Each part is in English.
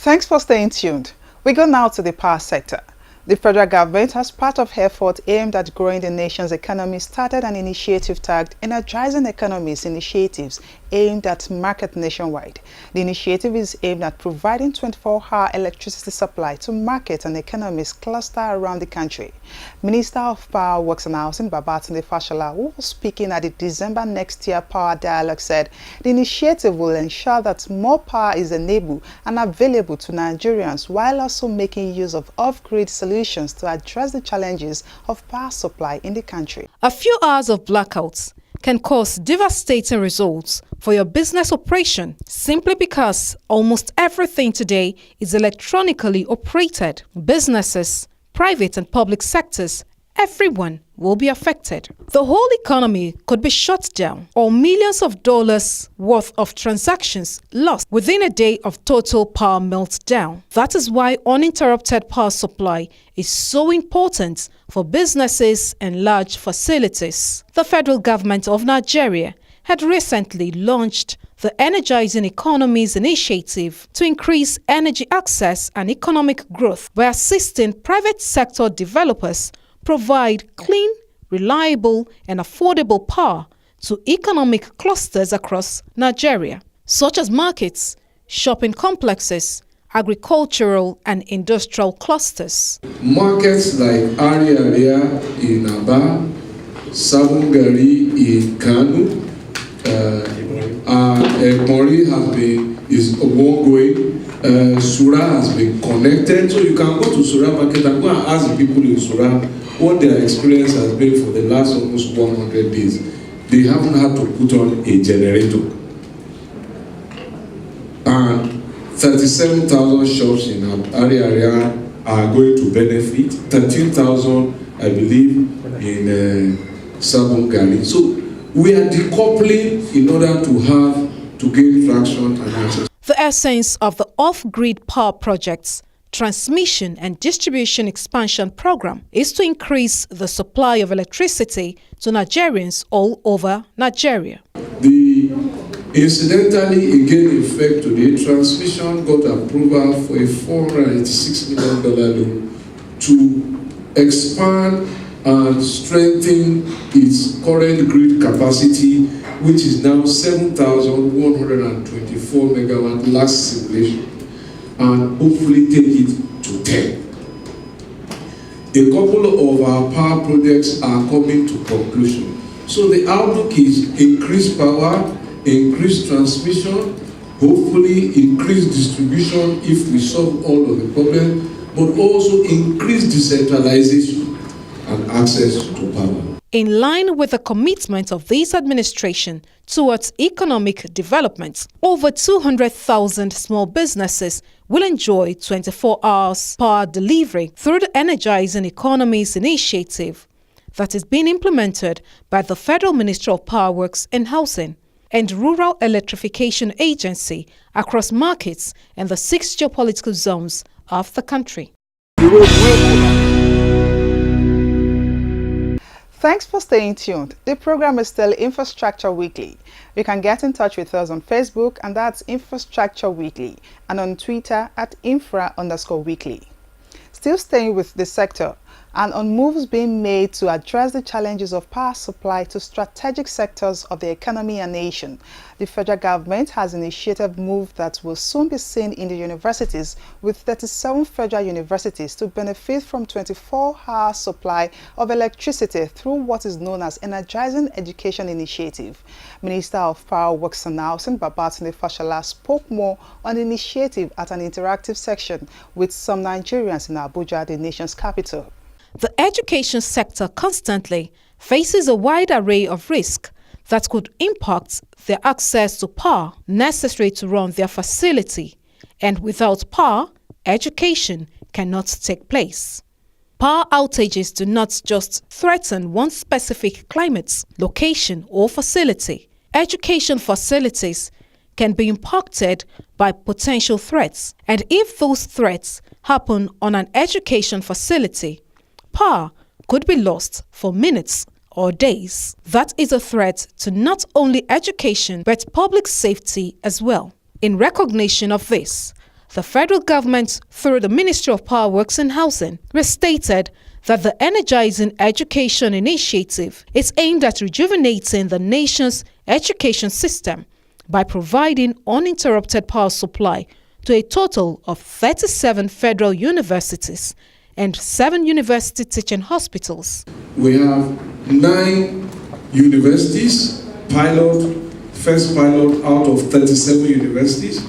Thanks for staying tuned. We go now to the power sector. The federal government, as part of efforts aimed at growing the nation's economy, started an initiative tagged Energizing Economies initiatives aimed at market nationwide. The initiative is aimed at providing 24-hour electricity supply to market and economies clustered around the country. Minister of Power, Works and Housing, Babatunde Fashola, who was speaking at the December next year Power Dialogue, said the initiative will ensure that more power is enabled and available to Nigerians while also making use of off-grid solutions to address the challenges of power supply in the country. A few hours of blackouts can cause devastating results for your business operation simply because almost everything today is electronically operated. Businesses, private and public sectors, everyone will be affected. The whole economy could be shut down or millions of dollars worth of transactions lost within a day of total power meltdown. That is why uninterrupted power supply is so important for businesses and large facilities. The federal government of Nigeria had recently launched the Energizing Economies initiative to increase energy access and economic growth by assisting private sector developers provide clean, reliable, and affordable power to economic clusters across Nigeria, such as markets, shopping complexes, agricultural and industrial clusters. Markets like Area in Aba, Sabongari in Kano, Economies is ongoing. Sura has been connected, so you can go to Sura market and go and ask the people in Sura what their experience has been for the last almost 100 days. They haven't had to put on a generator. And 37,000 shops in area are going to benefit. 13,000, I believe, in Sabongari. So we are decoupling in order to gain traction and access. The essence of the off-grid power projects transmission and distribution expansion program is to increase the supply of electricity to Nigerians all over Nigeria. The incidentally again effect today, transmission got approval for a $486 million loan to expand and strengthen its current grid capacity, which is now 7,124 megawatt last simulation, and hopefully take it to 10. A couple of our power projects are coming to conclusion. So the outlook is increased power, increased transmission, hopefully increased distribution if we solve all of the problems, but also increased decentralization and access to power. In line with the commitment of this administration towards economic development, over 200,000 small businesses will enjoy 24 hours power delivery through the Energizing Economies initiative that is being implemented by the Federal Ministry of Power, Works and Housing and Rural Electrification Agency across markets and the 6 geopolitical zones of the country. Thanks for staying tuned. The program is still Infrastructure Weekly. You can get in touch with us on Facebook, and that's Infrastructure Weekly, and on Twitter at infra_weekly. Still staying with the sector, and on moves being made to address the challenges of power supply to strategic sectors of the economy and nation, the federal government has initiated a move that will soon be seen in the universities, with 37 federal universities to benefit from 24-hour supply of electricity through what is known as Energizing Education Initiative. Minister of Power, Works and Housing, Babatunde Fashola, spoke more on the initiative at an interactive section with some Nigerians in Abuja, the nation's capital. The education sector constantly faces a wide array of risks that could impact their access to power necessary to run their facility, and without power, education cannot take place. Power outages do not just threaten one specific climate, location, or facility. Education facilities can be impacted by potential threats, and if those threats happen on an education facility, power could be lost for minutes or days. That is a threat to not only education but public safety as well. In recognition of this, The federal government, through the Ministry of Power Works and Housing, restated that the Energizing Education Initiative is aimed at rejuvenating the nation's education system by providing uninterrupted power supply to a total of 37 federal universities and 7 university teaching hospitals. We have 9 universities, first pilot out of 37 universities,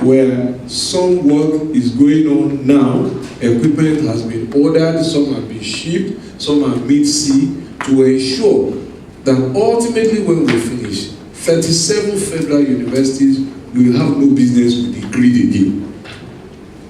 where some work is going on now. Equipment has been ordered, some have been shipped, some are mid-sea, to ensure that ultimately when we finish, 37 federal universities will have no business with the grid again,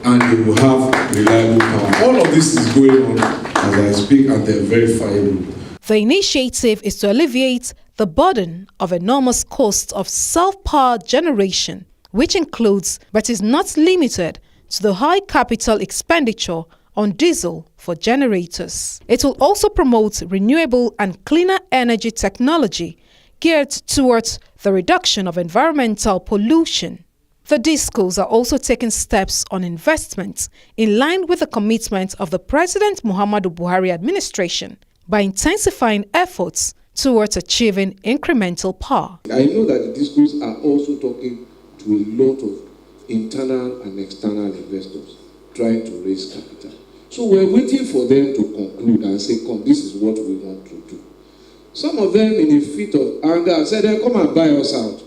and they will have reliable power. All of this is going on as I speak, and they're verifiable. The initiative is to alleviate the burden of enormous costs of self-power generation, which includes but is not limited to the high capital expenditure on diesel for generators. It will also promote renewable and cleaner energy technology geared towards the reduction of environmental pollution. The DISCOs are also taking steps on investments in line with the commitment of the President Muhammadu Buhari administration by intensifying efforts towards achieving incremental power. I know that the DISCOs are also talking to a lot of internal and external investors trying to raise capital. So we're waiting for them to conclude and say, come, this is what we want to do. Some of them, in a fit of anger, said, come and buy us out.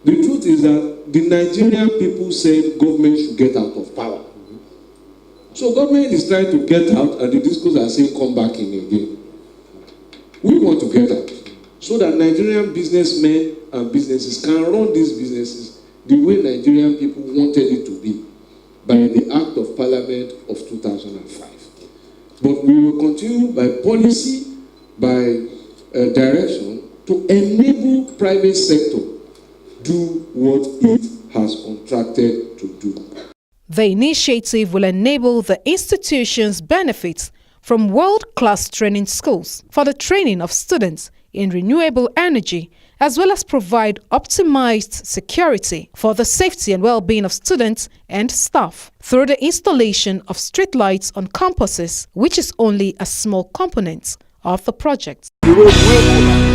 The truth is that the Nigerian people said government should get out of power. So government is trying to get out, and the DISCOs are saying, come back in again. We want to get out so that Nigerian businessmen and businesses can run these businesses the way Nigerian people wanted it to be by the Act of Parliament of 2005. But we will continue by policy, by direction to enable private sector do what it has contracted to do. The initiative will enable the institutions benefits from world-class training schools for the training of students in renewable energy, as well as provide optimized security for the safety and well-being of students and staff through the installation of streetlights on campuses, which is only a small component of the project. The road will